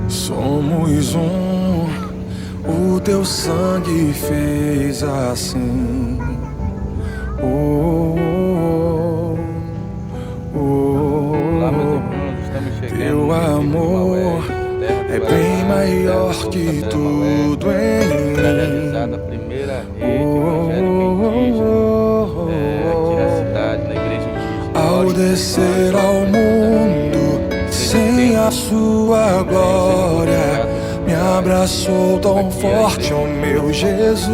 Somos o teu sangue fez assim. Olá, meus irmãos, estamos chegando. Teu amor é bem maior que tudo em mim. Realizada a primeira rede evangélica indígena aqui na cidade, na igreja indígena. Ao descer ao mundo sem a sua glória, me abraçou tão forte, ó meu Jesus.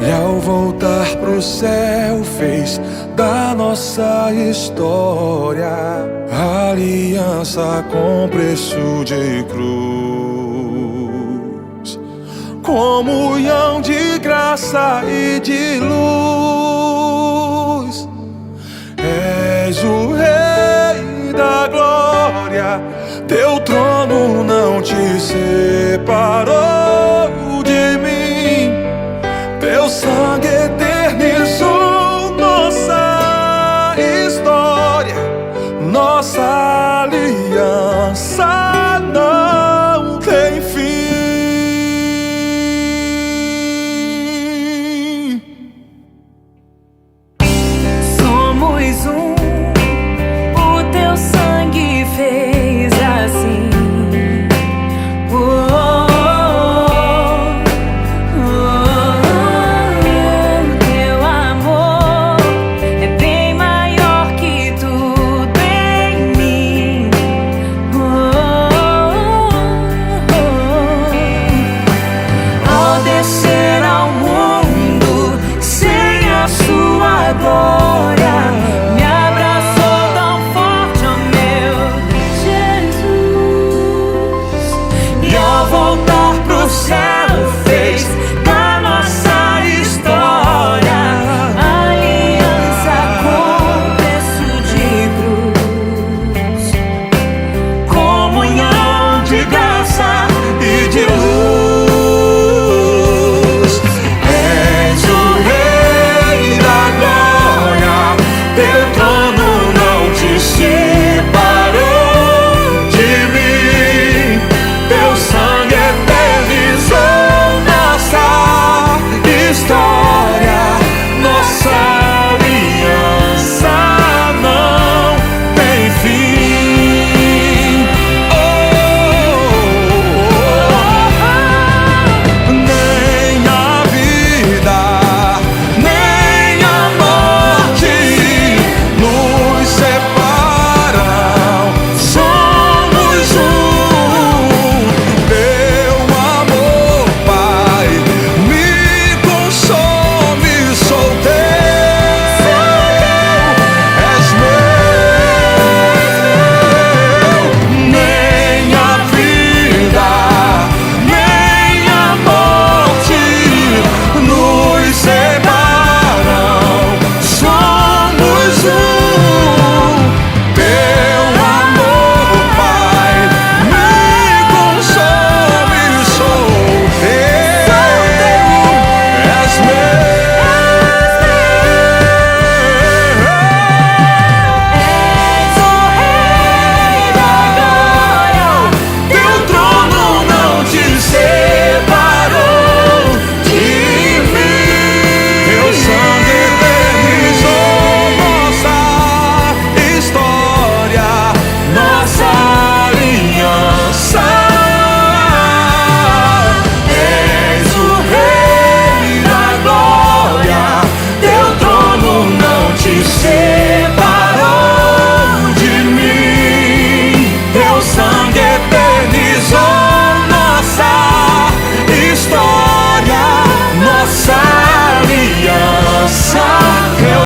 E ao voltar pro céu fez da nossa história aliança com preço de cruz, comunhão de graça e de luz. És o Rei da glória, teu trono não te separou de mim. Teu sangue eternizou nossa história, nossa